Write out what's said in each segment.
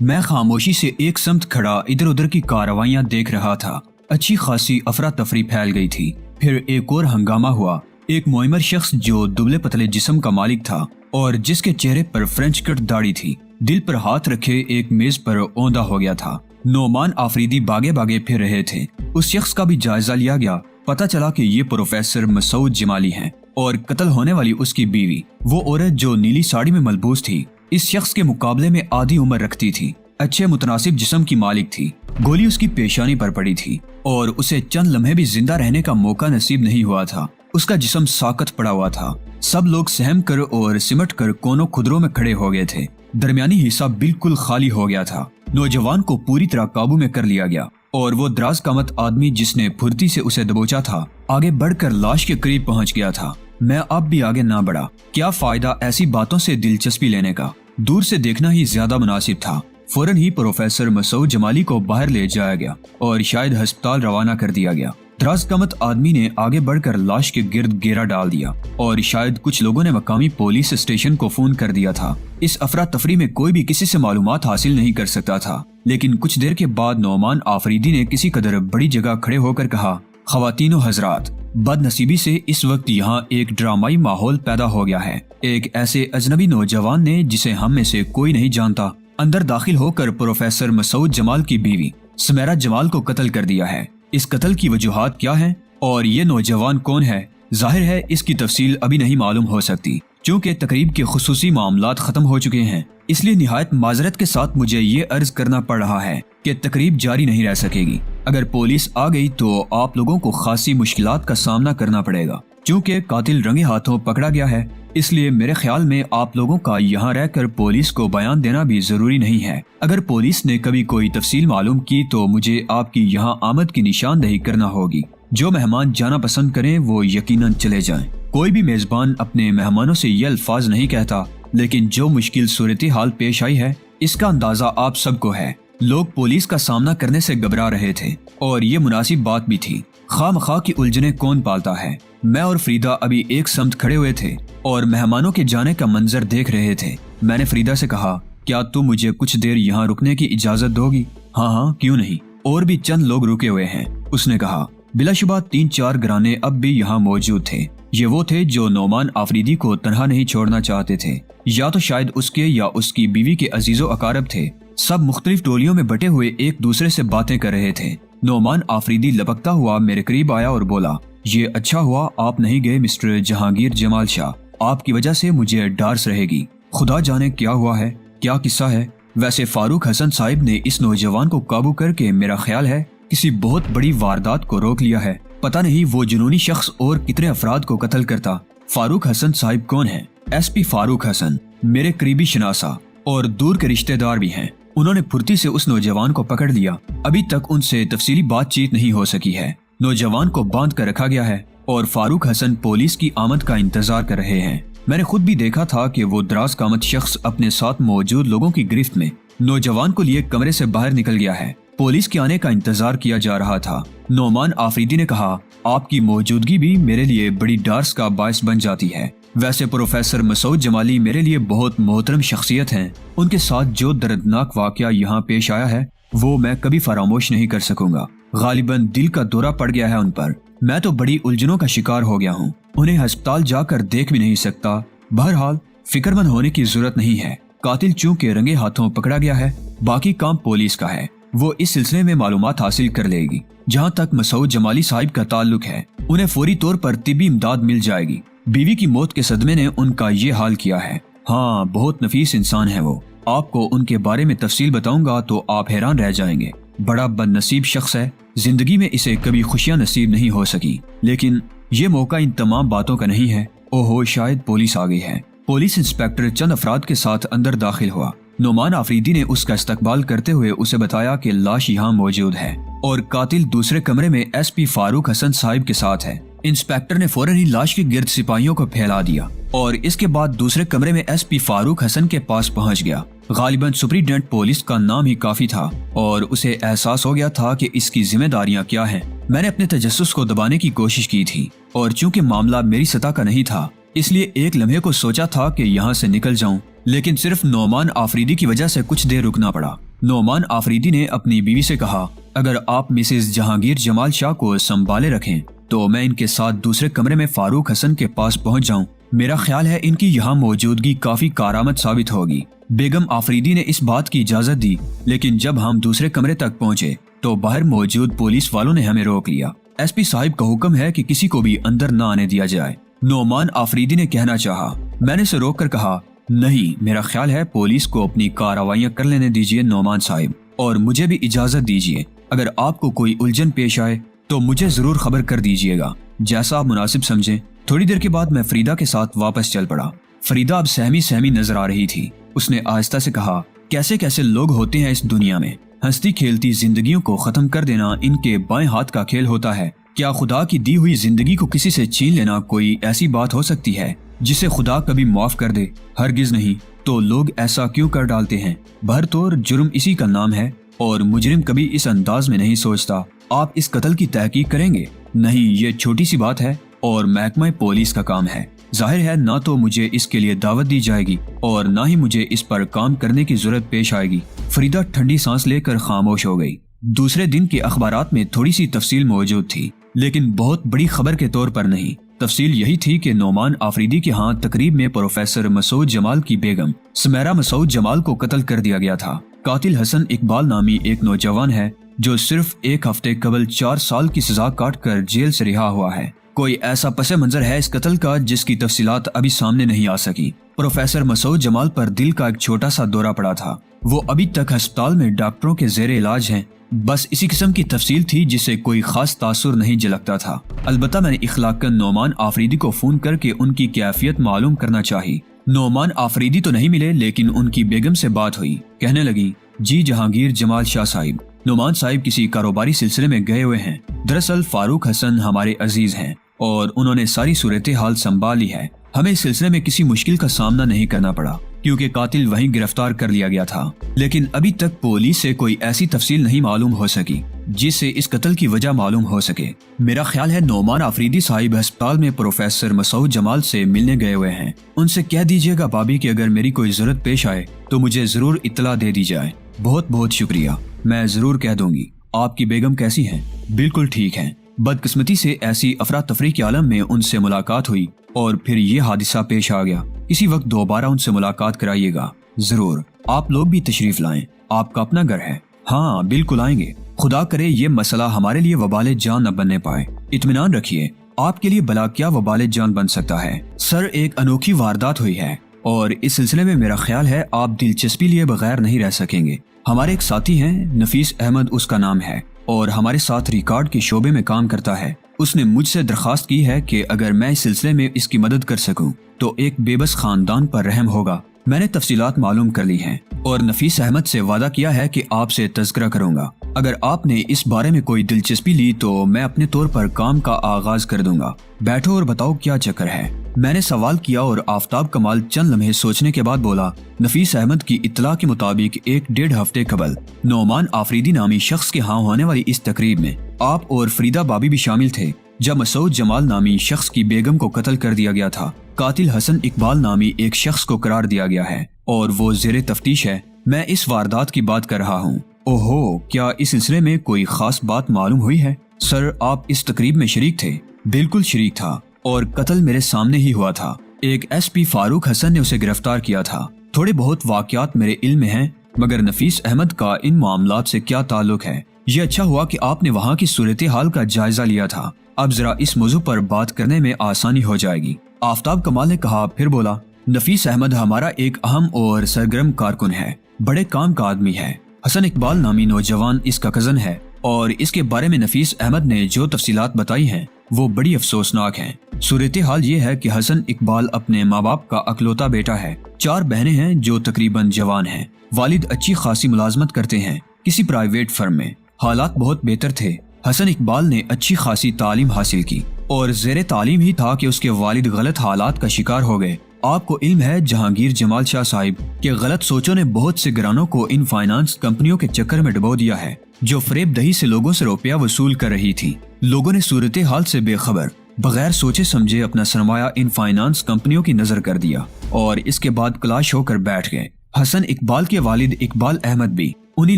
मैं खामोशी से एक समत खड़ा इधर उधर की कार्रवाइयां देख रहा था। अच्छी खासी अफरा तफरी फैल गई थी। फिर एक और हंगामा हुआ। एक मोइमर शख्स जो दुबले पतले जिस्म का मालिक था और जिसके चेहरे पर फ्रेंच कट दाढ़ी थी, दिल पर हाथ रखे एक मेज पर औंधा हो गया था। नोमान आफरीदी भागे भागे फिर रहे थे। उस शख्स का भी जायजा लिया गया। पता चला कि ये प्रोफेसर मसूद जमाली हैं और कत्ल होने वाली उसकी बीवी, वो औरत जो नीली साड़ी में मलबूस थी, इस शख्स के मुकाबले में आधी उम्र रखती थी। अच्छे मुतनासिब जिस्म की मालिक थी। गोली उसकी पेशानी पर पड़ी थी और उसे चंद लम्हे भी जिंदा रहने का मौका नसीब नहीं हुआ था। उसका जिस्म साकत पड़ा हुआ था। सब लोग सहम कर और सिमट कर कोनों खुदरों में खड़े हो गए थे। दरमियानी हिस्सा बिल्कुल खाली हो गया था। नौजवान को पूरी तरह काबू में कर लिया गया और वो दराज कामत आदमी जिसने फुर्ती से उसे दबोचा था, आगे बढ़कर लाश के करीब पहुंच गया था। मैं अब भी आगे ना बढ़ा। क्या फायदा ऐसी बातों से दिलचस्पी लेने का? दूर से देखना ही ज्यादा मुनासिब था। फौरन ही प्रोफेसर मसूद जमाली को बाहर ले जाया गया और शायद अस्पताल रवाना कर दिया गया। दराज कामत आदमी ने आगे बढ़कर लाश के गिर्द घेरा डाल दिया और शायद कुछ लोगों ने मकामी पुलिस स्टेशन को फोन कर दिया था। इस अफरा तफरी में कोई भी किसी से मालूमात हासिल नहीं कर सकता था। लेकिन कुछ देर के बाद नोमान आफरीदी ने किसी कदर बड़ी जगह खड़े होकर कहा, ख्वातीनो हजरात, बदनसीबी से इस वक्त यहाँ एक ड्रामाई माहौल पैदा हो गया है। एक ऐसे अजनबी नौजवान ने, जिसे हम में से कोई नहीं जानता, अंदर दाखिल होकर प्रोफेसर मसूद जमाल की बीवी सुमेरा जमाल को कत्ल कर दिया है। इस कत्ल की वजूहात क्या है और ये नौजवान कौन है? जाहिर है इसकी तफसील अभी नहीं मालूम हो सकती, क्योंकि तकरीब के खुसूसी मामलात खत्म हो चुके हैं। इसलिए निहायत माजरत के साथ मुझे ये अर्ज करना पड़ रहा है कि तकरीब जारी नहीं रह सकेगी। अगर पुलिस आ गई तो आप लोगों को खासी मुश्किलात का सामना करना पड़ेगा। क्योंकि कातिल रंगे हाथों पकड़ा गया है, इसलिए मेरे ख्याल में आप लोगों का यहाँ रहकर पुलिस को बयान देना भी जरूरी नहीं है। अगर पुलिस ने कभी कोई तफसील मालूम की तो मुझे आपकी यहाँ आमद की निशानदही करना होगी। जो मेहमान जाना पसंद करें वो यकीनन चले जाएं। कोई भी मेजबान अपने मेहमानों से ये अल्फाज नहीं कहता, लेकिन जो मुश्किल सूरत हाल पेश आई है इसका अंदाजा आप सबको है। लोग पुलिस का सामना करने से घबरा रहे थे और ये मुनासिब बात भी थी। खामखा की उलझने कौन पालता है। मैं और फरीदा अभी एक समत खड़े हुए थे और मेहमानों के जाने का मंजर देख रहे थे। मैंने फरीदा से कहा, क्या तुम मुझे कुछ देर यहाँ रुकने की इजाजत दोगी? हाँ हाँ, क्यों नहीं। और भी चंद लोग रुके हुए हैं, उसने कहा। बिलाशुबा 3-4 घराने अब भी यहाँ मौजूद थे। ये वो थे जो नोमान आफरीदी को तनहा नहीं छोड़ना चाहते थे, या तो शायद उसके या उसकी बीवी के अजीजो अकारब थे। सब मुख्तलिफ टोलियों में बटे हुए एक दूसरे से बातें कर रहे थे। नोमान आफरीदी लपकता हुआ मेरे करीब आया और बोला, ये अच्छा हुआ आप नहीं गए मिस्टर जहांगीर जमाल शाह। आपकी वजह से मुझे डार्स रहेगी। खुदा जाने क्या हुआ है, क्या किस्सा है। वैसे फारूक हसन साहिब ने इस नौजवान को काबू करके मेरा ख्याल है किसी बहुत बड़ी वारदात को रोक लिया है। पता नहीं वो जुनूनी शख्स और कितने अफराद को कत्ल करता। फारूक हसन साहिब कौन है? SP फारूक हसन, मेरे करीबी शनासा और दूर के रिश्तेदार भी हैं। उन्होंने फुर्ती से उस नौजवान को पकड़ लिया। अभी तक उनसे तफसीली बातचीत नहीं हो सकी है। नौजवान को बांध कर रखा गया है और फारूक हसन पुलिस की आमद का इंतजार कर रहे हैं। मैंने खुद भी देखा था कि वो दराज कामत शख्स अपने साथ मौजूद लोगों की गिरफ्त में नौजवान को लिए कमरे से बाहर निकल गया है। पुलिस के आने का इंतजार किया जा रहा था। नोमान आफरीदी ने कहा, आपकी मौजूदगी भी मेरे लिए बड़ी डार्स का बायस बन जाती है। वैसे प्रोफेसर मसूद जमाली मेरे लिए बहुत मोहतरम शख्सियत हैं। उनके साथ जो दर्दनाक वाकया यहाँ पेश आया है वो मैं कभी फरामोश नहीं कर सकूंगा। गालिबन दिल का दौरा पड़ गया है उन पर। मैं तो बड़ी उलझनों का शिकार हो गया हूँ। उन्हें अस्पताल जाकर देख भी नहीं सकता। बहरहाल फिक्रमंद होने की जरूरत नहीं है। कातिल चूंकि रंगे हाथों पकड़ा गया है, बाकी काम पुलिस का है। वो इस सिलसिले में मालूमात हासिल कर लेगी। जहाँ तक मसूद जमाली साहिब का ताल्लुक है, उन्हें फौरी तौर पर तिब्बी इमदाद मिल जाएगी। बीवी की मौत के सदमे ने उनका ये हाल किया है। हाँ, बहुत नफीस इंसान है वो। आपको उनके बारे में तफसील बताऊंगा तो आप हैरान रह जाएंगे। बड़ा बदनसीब शख्स है। जिंदगी में इसे कभी खुशियां नसीब नहीं हो सकी। लेकिन ये मौका इन तमाम बातों का नहीं है। ओहो, शायद पुलिस आ गई है। पुलिस इंस्पेक्टर चंद अफराद के साथ अंदर दाखिल हुआ। नोमान आफरीदी ने उसका इस्तकबाल करते हुए उसे बताया कि लाश यहाँ मौजूद है और कातिल दूसरे कमरे में SP फारूक हसन साहिब के साथ है। इंस्पेक्टर ने फौरन ही लाश के गिर्द सिपाहियों को फैला दिया और इसके बाद दूसरे कमरे में SP फारूक हसन के पास पहुंच गया। गालिबन सुपरिटेंडेंट पुलिस का नाम ही काफी था और उसे एहसास हो गया था कि इसकी जिम्मेदारियां क्या हैं। मैंने अपने तजस्सुस को दबाने की कोशिश की थी और चूंकि मामला मेरी सतह का नहीं था, इसलिए एक लम्हे को सोचा था कि यहाँ से निकल जाऊं लेकिन सिर्फ नोमान आफरीदी की वजह से कुछ देर रुकना पड़ा। नोमान आफरीदी ने अपनी बीवी से कहा, अगर आप मिसेज जहांगीर जमाल शाह को संभाले रखें तो मैं इनके साथ दूसरे कमरे में फारूक हसन के पास पहुंच जाऊं। मेरा ख्याल है इनकी यहाँ मौजूदगी काफी कारआमद साबित होगी। बेगम आफरीदी ने इस बात की इजाजत दी, लेकिन जब हम दूसरे कमरे तक पहुंचे तो बाहर मौजूद पुलिस वालों ने हमें रोक लिया। एसपी साहिब का हुक्म है कि किसी को भी अंदर न आने दिया जाए। नोमान आफरीदी ने कहना चाहा, मैंने उसे रोक कर कहा, नहीं, मेरा ख्याल है पुलिस को अपनी कार्रवाइयां कर लेने दीजिए नोमान साहिब, और मुझे भी इजाजत दीजिए। अगर आपको कोई उलझन पेश आए तो मुझे जरूर खबर कर दीजिएगा, जैसा आप मुनासिब समझें। थोड़ी देर के बाद मैं फरीदा के साथ वापस चल पड़ा। फरीदा अब सहमी सहमी नजर आ रही थी। उसने आहिस्ता से कहा, कैसे कैसे लोग होते हैं इस दुनिया में। हंसती खेलती जिंदगियों को खत्म कर देना इनके बाएं हाथ का खेल होता है। क्या खुदा की दी हुई जिंदगी को किसी से छीन लेना कोई ऐसी बात हो सकती है जिसे खुदा कभी माफ कर दे? हरगिज नहीं। तो लोग ऐसा क्यों कर डालते हैं? भरतौर जुर्म इसी का नाम है, और मुजरिम कभी इस अंदाज में नहीं सोचता। आप इस कत्ल की तहकीक करेंगे? नहीं, ये छोटी सी बात है और महकमा पुलिस का काम है। जाहिर है ना तो मुझे इसके लिए दावत दी जाएगी और ना ही मुझे इस पर काम करने की जरूरत पेश आएगी। फरीदा ठंडी सांस लेकर खामोश हो गई। दूसरे दिन के अखबारात में थोड़ी सी तफसील मौजूद थी, लेकिन बहुत बड़ी खबर के तौर पर नहीं। तफसील यही थी कि नोमान आफरीदी के यहाँ तकरीब में प्रोफेसर मसूद जमाल की बेगम सुमेरा मसूद जमाल को कत्ल कर दिया गया था। कातिल हसन इकबाल नामी एक नौजवान है जो सिर्फ एक हफ्ते कबल 4 साल की सजा काट कर जेल से रिहा हुआ है। कोई ऐसा पसे मंजर है इस कत्ल का जिसकी तफसीलात अभी सामने नहीं आ सकी। प्रोफेसर मसूद जमाल पर दिल का एक छोटा सा दौरा पड़ा था। वो अभी तक अस्पताल में डॉक्टरों के जेर इलाज हैं। बस इसी किस्म की तफसील थी जिसे कोई खास तासुर नहीं झलकता था। अलबत्ता मैंने इखलाकन नोमान आफरीदी को फोन करके उनकी कैफियत मालूम करना चाही। नोमान आफरीदी तो नहीं मिले, लेकिन उनकी बेगम से बात हुई। कहने लगी, जी जहांगीर जमाल शाह साहिब, नोमान साहिब किसी कारोबारी सिलसिले में गए हुए हैं। दरअसल फारूक हसन हमारे अजीज हैं और उन्होंने सारी सूरत हाल संभाल ली है। हमें इस सिलसिले में किसी मुश्किल का सामना नहीं करना पड़ा क्योंकि कातिल वहीं गिरफ्तार कर लिया गया था। लेकिन अभी तक पुलिस से कोई ऐसी तफसील नहीं मालूम हो सकी जिससे इस कत्ल की वजह मालूम हो सके। मेरा ख्याल है नोमान आफरीदी साहिब अस्पताल में प्रोफेसर मसूद जमाल से मिलने गए हुए हैं। उनसे कह दीजिएगा भाभी कि अगर मेरी कोई जरूरत पेश आए तो मुझे जरूर इत्तला दे दी जाए। बहुत बहुत शुक्रिया, मैं जरूर कह दूंगी। आपकी बेगम कैसी हैं? बिल्कुल ठीक हैं। बदकिस्मती से ऐसी अफरा तफरी के आलम में उनसे मुलाकात हुई और फिर ये हादिसा पेश आ गया। इसी वक्त दोबारा उनसे मुलाकात कराइएगा। जरूर, आप लोग भी तशरीफ लाएं, आपका अपना घर है। हाँ बिल्कुल आएंगे। खुदा करे ये मसला हमारे लिए वबाले जान न बनने पाए। इत्मीनान रखिए, आपके लिए भला क्या वबाले जान बन सकता है। सर, एक अनोखी वारदात हुई है और इस सिलसिले में मेरा ख्याल है आप दिलचस्पी लिए बगैर नहीं रह सकेंगे। हमारे एक साथी हैं, नफीस अहमद उसका नाम है, और हमारे साथ रिकॉर्ड के शोबे में काम करता है। उसने मुझसे दरखास्त की है कि अगर मैं इस सिलसिले में इसकी मदद कर सकूं तो एक बेबस खानदान पर रहम होगा। मैंने तफसीलात मालूम कर ली हैं और नफीस अहमद से वादा किया है कि आपसे तज़किरा करूंगा। अगर आपने इस बारे में कोई दिलचस्पी ली तो मैं अपने तौर पर काम का आगाज कर दूंगा। बैठो और बताओ क्या चक्कर है। मैंने सवाल किया और आफ्ताब कमाल चंद लम्हे सोचने के बाद बोला, नफीस अहमद की इत्तला के मुताबिक 1-1.5 हफ्ते कबल नोमान आफरीदी नामी शख्स के यहाँ होने वाली इस तकरीब में आप और फरीदा बाबी भी शामिल थे, जब मसूद जमाल नामी शख्स की बेगम को कत्ल कर दिया गया था। कातिल हसन इकबाल नामी एक शख्स को करार दिया गया है और वो जेरे तफ्तीश है। मैं इस वारदात की बात कर रहा हूँ। ओहो, क्या इस सिलसिले में कोई खास बात मालूम हुई है? सर, आप इस तकरीब में शरीक थे? बिल्कुल शरीक था और कत्ल मेरे सामने ही हुआ था। एक एसपी फारूक हसन ने उसे गिरफ्तार किया था। थोड़े बहुत वाकयात मेरे इल्म में हैं, मगर नफीस अहमद का इन मामलात से क्या ताल्लुक है? ये अच्छा हुआ कि आपने वहाँ की सूरत हाल का जायजा लिया था। अब जरा इस मौजू पर बात करने में आसानी हो जाएगी। आफ्ताब कमाल ने कहा, फिर बोला, नफीस अहमद हमारा एक अहम और सरगर्म कारकुन है, बड़े काम का आदमी है। हसन इकबाल नामी नौजवान इसका कजन है और इसके बारे में नफीस अहमद ने जो तफसीलात बताई हैं वो बड़ी अफसोसनाक हैं। सूरत हाल ये है कि हसन इकबाल अपने माँ बाप का अकलौता बेटा है। 4 बहनें हैं जो तकरीबन जवान हैं। वालिद अच्छी खासी मुलाजमत करते हैं किसी प्राइवेट फर्म में। हालात बहुत बेहतर थे। हसन इकबाल ने अच्छी खासी तालीम हासिल की और ज़ेरे तालीम ही था कि उसके वालिद गलत हालात का शिकार हो गए। आपको इल्म है जहांगीर जमाल शाह साहिब के गलत सोचों ने बहुत से घरानों को इन फाइनेंस कंपनियों के चक्कर में डुबो दिया है जो फरेब दही से लोगों से रुपया वसूल कर रही थी। लोगों ने सूरत हाल से बेखबर बगैर सोचे समझे अपना सरमाया इन फाइनेंस कंपनियों की नजर कर दिया और इसके बाद क्लाश होकर बैठ गए। हसन इकबाल के वालिद इकबाल अहमद भी उन्हीं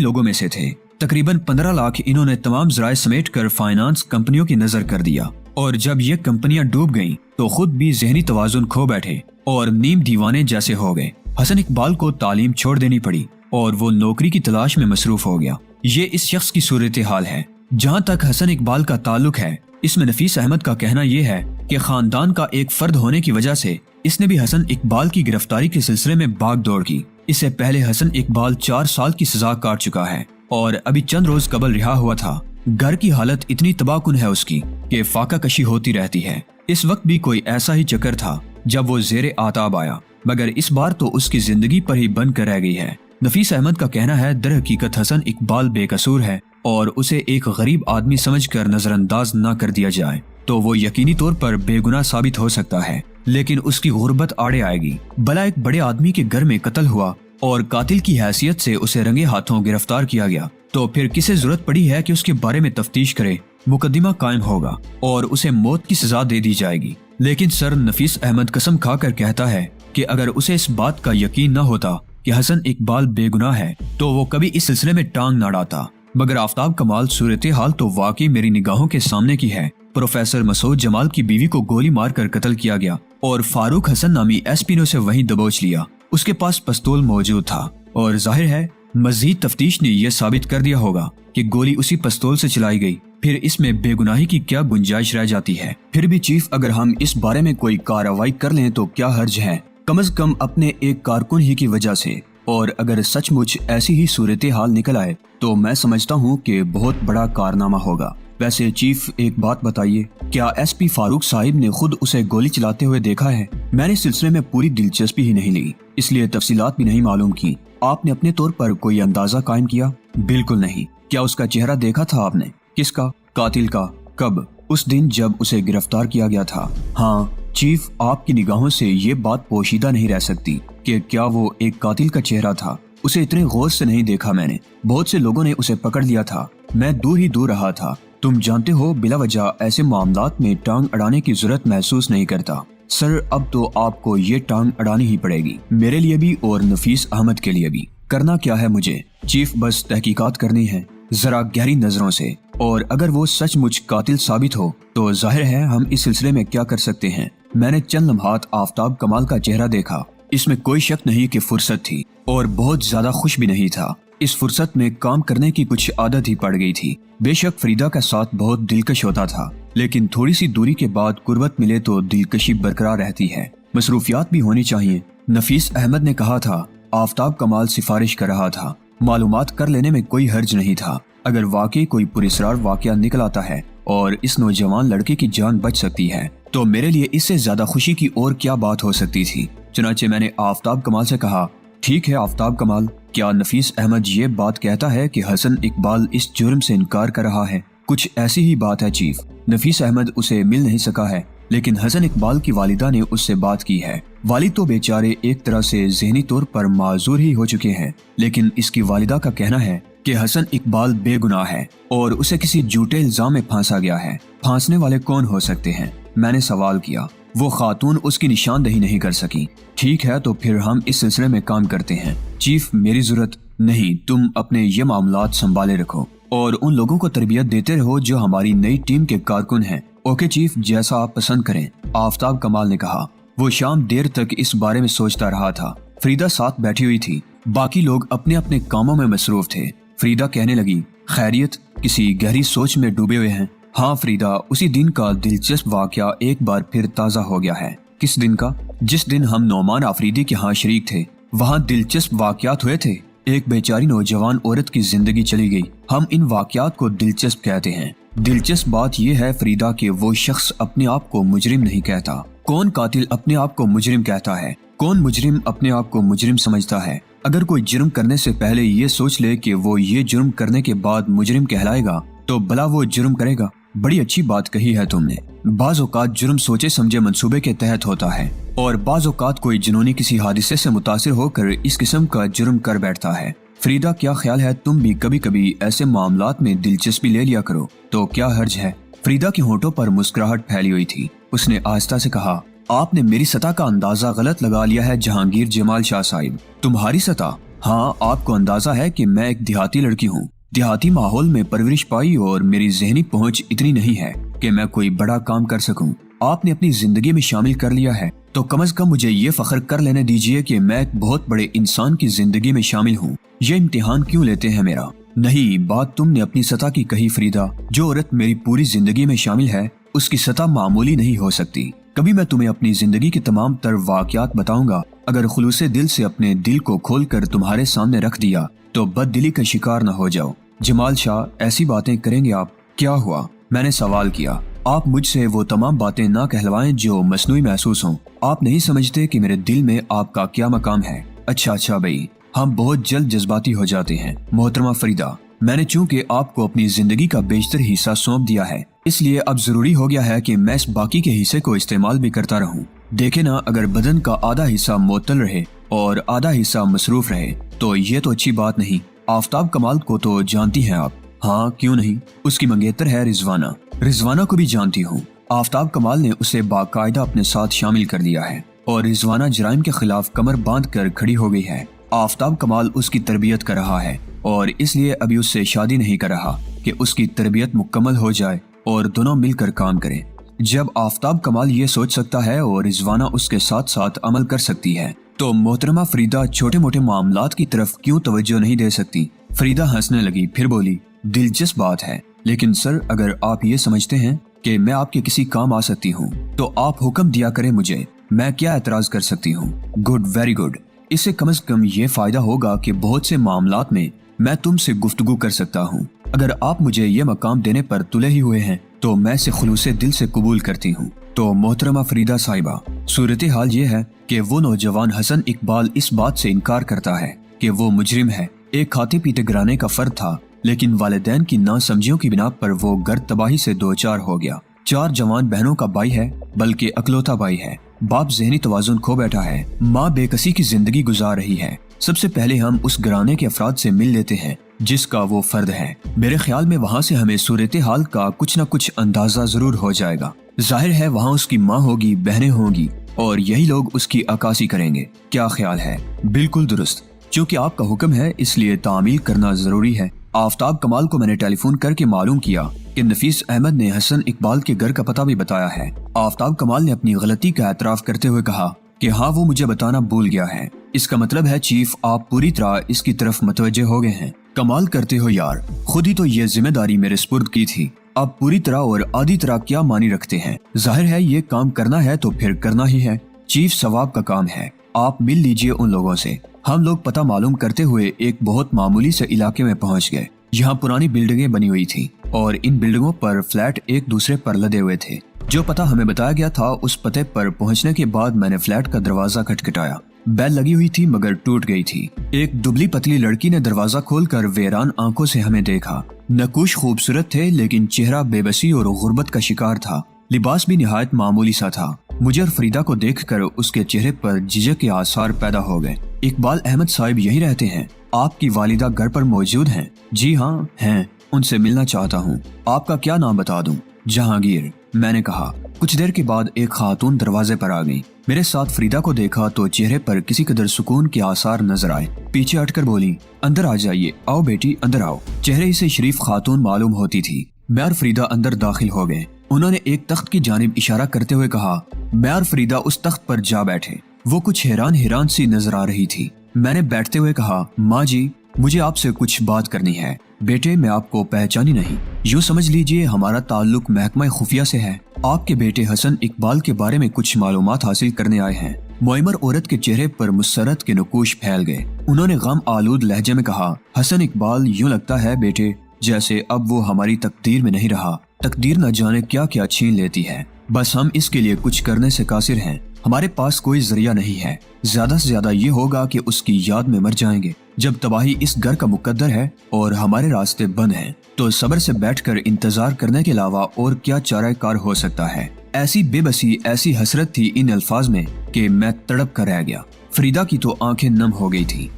लोगों में से थे। तकरीबन 15 लाख इन्होंने तमाम ज़राए समेट कर फाइनेंस कंपनियों की नजर कर दिया और जब ये कंपनियां डूब गईं तो खुद भी जहनी तवाजुन खो बैठे और नीम दीवाने जैसे हो गए। हसन इकबाल को तालीम छोड़ देनी पड़ी और वो नौकरी की तलाश में मसरूफ हो गया। ये इस शख्स की सूरत हाल है। जहाँ तक हसन इकबाल का ताल्लुक है, इसमें नफीस अहमद का कहना यह है कि खानदान का एक फर्द होने की वजह से इसने भी हसन इकबाल की गिरफ्तारी के सिलसिले में भाग दौड़ की। इससे पहले हसन इकबाल 4 साल की सजा काट चुका है और अभी चंद रोज कबल रिहा हुआ था। घर की हालत इतनी तबाहकुन है उसकी कि फाका कशी होती रहती है। इस वक्त भी कोई ऐसा ही चक्कर था जब वो जेरे आताब आया, मगर इस बार तो उसकी जिंदगी पर ही बन कर रह गई है। नफीस अहमद का कहना है दर हकीकत हसन इकबाल बेकसूर है और उसे एक गरीब आदमी समझकर नजरअंदाज न कर दिया जाए तो वो यकीनी तौर पर बेगुनाह साबित हो सकता है, लेकिन उसकी गुर्बत आड़े आएगी। भला एक बड़े आदमी के घर में कत्ल हुआ और कातिल की हैसियत से उसे रंगे हाथों गिरफ्तार किया गया तो फिर किसे जरूरत पड़ी है कि उसके बारे में तफ्तीश करे। मुकदमा कायम होगा और उसे मौत की सजा दे दी जाएगी। लेकिन सर नफीस अहमद कसम खाकर कहता है कि अगर उसे इस बात का यकीन न होता कि हसन इकबाल बेगुनाह है तो वो कभी इस सिलसिले में टांग न अड़ाता। मगर आफ्ताब कमाल सूरत हाल तो वाकई मेरी निगाहों के सामने की है। प्रोफेसर मसूद जमाल की बीवी को गोली मारकर कत्ल किया गया और फारूक हसन नामी एसपी ने उसे वहीं दबोच लिया। उसके पास पिस्तौल मौजूद था और जाहिर है मजीद तफ्तीश ने यह साबित कर दिया होगा कि गोली उसी पिस्तौल से चलाई गई। फिर इसमें बेगुनाही की क्या गुंजाइश रह जाती है। फिर भी चीफ, अगर हम इस बारे में कोई कार्रवाई कर लें तो क्या हर्ज है, कम से कम अपने एक कारकुन ही की वजह से। और अगर सचमुच ऐसी ही सूरत हाल निकल आए तो मैं समझता हूँ कि बहुत बड़ा कारनामा होगा। वैसे चीफ, एक बात बताइए, क्या एसपी फारूक साहिब ने खुद उसे गोली चलाते हुए देखा है? मैंने इस सिलसिले में पूरी दिलचस्पी ही नहीं ली, इसलिए तफसीलात भी नहीं मालूम की। आपने अपने तौर पर कोई अंदाजा कायम किया? बिल्कुल नहीं। क्या उसका चेहरा देखा था आपने? किसका? कातिल का। कब? उस दिन जब उसे गिरफ्तार किया गया था। हाँ चीफ, आपकी निगाहों से ये बात पोशीदा नहीं रह सकती कि क्या वो एक कातिल का चेहरा था। उसे इतने गौर से नहीं देखा मैंने। बहुत से लोगों ने उसे पकड़ लिया था, मैं दूर ही दूर रहा था। तुम जानते हो, बिला वजह ऐसे मामलात में टांग अड़ाने की जरूरत महसूस नहीं करता। सर, अब तो आपको ये टांग अड़ानी ही पड़ेगी, मेरे लिए भी और नफीस अहमद के लिए भी। करना क्या है मुझे चीफ? बस तहकीकात करनी है, जरा गहरी नजरों से, और अगर वो सचमुच कातिल साबित हो तो जाहिर है हम इस सिलसिले में क्या कर सकते हैं। मैंने चंद लम्हात आफ्ताब कमाल का चेहरा देखा, इसमें कोई शक नहीं कि फुर्सत थी और बहुत ज्यादा खुश भी नहीं था। इस फुर्सत में काम करने की कुछ आदत ही पड़ गई थी। बेशक फरीदा का साथ बहुत दिलकश होता था, लेकिन थोड़ी सी दूरी के बाद कुर्बत मिले तो दिलकशी बरकरार रहती है। मसरूफियात भी होनी चाहिए। नफीस अहमद ने कहा था। आफ्ताब कमाल सिफारिश कर रहा था। मालूमात कर लेने में कोई हर्ज नहीं था। अगर वाकई कोई पुरस्कार वाकया निकल आता है और इस नौजवान लड़के की जान बच सकती है तो मेरे लिए इससे ज्यादा खुशी की और क्या बात हो सकती थी। चुनाचे मैंने आफ्ताब कमाल से कहा, ठीक है आफ्ताब कमाल, क्या नफीस अहमद ये बात कहता है कि हसन इकबाल इस जुर्म से इनकार कर रहा है? कुछ ऐसी ही बात है चीफ। नफीस अहमद उसे मिल नहीं सका है, लेकिन हसन इकबाल की वालिदा ने उससे बात की है। वालिद तो बेचारे एक तरह से ज़हनी तौर पर माजूर ही हो चुके हैं, लेकिन इसकी वालिदा का कहना है कि हसन इकबाल बेगुनाह है और उसे किसी झूठे इल्जाम में फांसा गया है। फांसने वाले कौन हो सकते हैं? मैंने सवाल किया। वो खातून उसकी निशानदही नहीं कर सकी। ठीक है, तो फिर हम इस सिलसिले में काम करते हैं। चीफ, मेरी जरूरत नहीं, तुम अपने ये मामलात संभाले रखो और उन लोगों को तरबियत देते रहो जो हमारी नई टीम के कारकुन हैं। ओके चीफ, जैसा आप पसंद करें, आफ्ताब कमाल ने कहा। वो शाम देर तक इस बारे में सोचता रहा था। फरीदा साथ बैठी हुई थी, बाकी लोग अपने अपने कामों में मसरूफ थे। फरीदा कहने लगी, खैरियत? किसी गहरी सोच में डूबे हुए हैं? हाँ फरीदा, उसी दिन का दिलचस्प वाकया एक बार फिर ताज़ा हो गया है। किस दिन का? जिस दिन हम नौमान आफरीदी के यहाँ शरीक थे। वहाँ दिलचस्प वाकयात हुए थे। एक बेचारी नौजवान औरत की जिंदगी चली गई। हम इन वाकयात को दिलचस्प कहते हैं। दिलचस्प बात यह है फरीदा कि वो शख्स अपने आप को मुजरिम नहीं कहता। कौन कातिल अपने आप को मुजरिम कहता है? कौन मुजरिम अपने आप को मुजरिम समझता है? अगर कोई जुर्म करने से पहले ये सोच ले कि वो ये जुर्म करने के बाद मुजरिम कहलाएगा तो भला वो जुर्म करेगा। बड़ी अच्छी बात कही है तुमने। बाज़ औक़ात जुर्म सोचे समझे मंसूबे के तहत होता है और बाज़ औक़ात कोई जुनूनी किसी हादिसे से मुतासिर होकर इस किस्म का जुर्म कर बैठता है। फरीदा, क्या ख्याल है तुम भी कभी कभी ऐसे मामलात में दिलचस्पी ले लिया करो? तो क्या हर्ज है? फरीदा के होठों पर मुस्कुराहट फैली हुई थी। उसने आहिस्ता से कहा, आपने मेरी सतह का अंदाजा गलत लगा लिया है जहांगीर जमाल शाह साहिब। तुम्हारी सतह? हाँ, आपको अंदाजा है कि मैं एक देहाती लड़की हूँ, देहाती माहौल में परवरिश पाई और मेरी जहनी पहुँच इतनी नहीं है कि मैं कोई बड़ा काम कर सकूँ। आपने अपनी जिंदगी में शामिल कर लिया है तो कम से कम मुझे ये फख्र कर लेने दीजिए कि मैं एक बहुत बड़े इंसान की जिंदगी में शामिल हूँ। ये इम्तिहान क्यों लेते हैं मेरा? नहीं, बात तुमने अपनी सतह की कही फरीदा। जो औरत मेरी पूरी जिंदगी में शामिल है उसकी सतह मामूली नहीं हो सकती। कभी मैं तुम्हें अपनी जिंदगी के तमाम तर वाकयात बताऊंगा। अगर खुलूसे दिल से अपने दिल को खोलकर तुम्हारे सामने रख दिया तो बददिली का शिकार न हो जाओ। जमाल शाह, ऐसी बातें करेंगे आप? क्या हुआ? मैंने सवाल किया। आप मुझसे वो तमाम बातें ना कहलवाएं जो मसनूई महसूस हों। आप नहीं समझते कि मेरे दिल में आपका क्या मकाम है। अच्छा भाई, हम बहुत जल्द जज्बाती हो जाते हैं। मोहतरमा फरीदा, मैंने चूंकि आपको अपनी जिंदगी का बेशतर हिस्सा सौंप दिया है, इसलिए अब जरूरी हो गया है कि मैं इस बाकी के हिस्से को इस्तेमाल भी करता रहूं। देखे ना, अगर बदन का आधा हिस्सा मुअत्तल रहे और आधा हिस्सा मसरूफ रहे तो ये तो अच्छी बात नहीं। आफ्ताब कमाल को तो जानती हैं आप? हाँ, क्यों नहीं। उसकी मंगेतर है रिजवाना। रिजवाना को भी जानती हूँ। आफ्ताब कमाल ने उसे बाकायदा अपने साथ शामिल कर लिया है और रिजवाना जराइम के खिलाफ कमर बांध कर खड़ी हो गई है। आफ्ताब कमाल उसकी तरबियत कर रहा है और इसलिए अभी उससे शादी नहीं कर रहा कि उसकी तरबियत मुकम्मल हो जाए और दोनों मिलकर काम करें। जब आफ्ताब कमाल ये सोच सकता है और रिजवाना उसके साथ साथ अमल कर सकती है तो मोहतरमा फरीदा छोटे मोटे मामलात की तरफ क्यों तवज्जो नहीं दे सकती? फरीदा हंसने लगी, फिर बोली, दिलचस्प बात है, लेकिन सर अगर आप ये समझते हैं कि मैं आपके किसी काम आ सकती हूँ तो आप हुक्म दिया करें मुझे, मैं क्या एतराज कर सकती हूँ? Good, very good. इससे कम से कम ये फायदा होगा कि बहुत से मामलात में मैं तुमसे गुफ्तगू कर सकता हूँ। अगर आप मुझे ये मकाम देने पर तुले ही हुए हैं तो मैं इसे खुलूसे दिल से कबूल करती हूँ। तो मोहतरमा फरीदा साहिबा, सूरत हाल ये है कि वो नौजवान हसन इकबाल इस बात से इनकार करता है कि वो मुजरिम है। एक खाते पीते घराने का फर्द था, लेकिन वालिदैन की नासमझियों की बिना पर वो घर तबाही से दो चार हो गया। 4 जवान बहनों का भाई है, बल्कि अकलौता भाई है। बाप जहनी तवाजुन खो बैठा है, माँ बेकसी की जिंदगी गुजार रही है। सबसे पहले हम उस घराने के अफराद से मिल लेते हैं जिसका वो फर्द है। मेरे ख्याल में वहाँ से हमें सूरत हाल का कुछ न कुछ अंदाजा जरूर हो जाएगा। जाहिर है वहाँ उसकी माँ होगी, बहनें होंगी और यही लोग उसकी अक्कासी करेंगे। क्या ख्याल है? बिल्कुल दुरुस्त। चूँकि आपका हुक्म है इसलिए तामील करना जरूरी है। आफ्ताब कमाल को मैंने टेलीफोन करके मालूम किया कि नफीस अहमद ने हसन इकबाल के घर का पता भी बताया है। आफ्ताब कमाल ने अपनी गलती का एतराफ करते हुए कहा कि हाँ, वो मुझे बताना भूल गया है। इसका मतलब है चीफ, आप पूरी तरह इसकी तरफ मुतवज्जे हो गए हैं। कमाल करते हो यार, खुद ही तो ये जिम्मेदारी मेरे स्पुर्द की थी। अब पूरी तरह और आधी तरह क्या मानी रखते हैं? जाहिर है ये काम करना है तो फिर करना ही है। चीफ, सवाब का काम है, आप मिल लीजिए उन लोगों से। हम लोग पता मालूम करते हुए एक बहुत मामूली से इलाके में पहुंच गए। यहाँ पुरानी बिल्डिंगें बनी हुई थी और इन बिल्डिंगों पर फ्लैट एक दूसरे पर लदे हुए थे। जो पता हमें बताया गया था उस पते पर पहुंचने के बाद मैंने फ्लैट का दरवाजा खटखटाया। बेल लगी हुई थी मगर टूट गई थी। एक दुबली पतली लड़की ने दरवाजा खोलकर वेरान आंखों से हमें देखा। नकुश खूबसूरत थे लेकिन चेहरा बेबसी और गुर्बत का शिकार था। लिबास भी निहायत मामूली सा था। मुझे और फरीदा को देखकर उसके चेहरे पर झिझक के आसार पैदा हो गए। इकबाल अहमद साहिब यही रहते हैं? आपकी वालिदा घर पर मौजूद हैं? जी हाँ हैं, उनसे मिलना चाहता हूँ। आपका क्या नाम बता दूँ? जहांगीर, मैंने कहा। कुछ देर के बाद एक खातून दरवाजे पर आ गई। मेरे साथ फरीदा को देखा तो चेहरे पर किसी कदर सुकून के आसार नजर आए। पीछे हटकर बोली, अंदर आ जाइए, आओ बेटी अंदर आओ। चेहरे से शरीफ खातून मालूम होती थी। मैं और फरीदा अंदर दाखिल हो गए। उन्होंने एक तख्त की जानिब इशारा करते हुए कहा। मैं और फरीदा उस तख्त पर जा बैठे। वो कुछ हैरान सी नजर आ रही थी। मैंने बैठते हुए कहा, माँ जी, मुझे आपसे कुछ बात करनी है। बेटे, मैं आपको पहचानी नहीं। यूँ समझ लीजिए हमारा ताल्लुक महकमा खुफिया से है। आपके बेटे हसन इकबाल के बारे में कुछ मालूमात हासिल करने आए हैं। मुइमर औरत के चेहरे पर मुसरत के नकूश फैल गए। उन्होंने गम आलूद लहजे में कहा, हसन इकबाल, यूँ लगता है बेटे जैसे अब वो हमारी तकदीर में नहीं रहा। तकदीर न जाने क्या क्या छीन लेती है। बस हम इसके लिए कुछ करने से कासिर हैं। हमारे पास कोई जरिया नहीं है। ज्यादा से ज्यादा ये होगा कि उसकी याद में मर जाएंगे। जब तबाही इस घर का मुकद्दर है और हमारे रास्ते बंद हैं, तो सब्र से बैठकर इंतजार करने के अलावा और क्या चारा कार हो सकता है। ऐसी बेबसी, ऐसी हसरत थी इन अल्फाज में कि मैं तड़प कर रह गया। फरीदा की तो आंखें नम हो गई थी।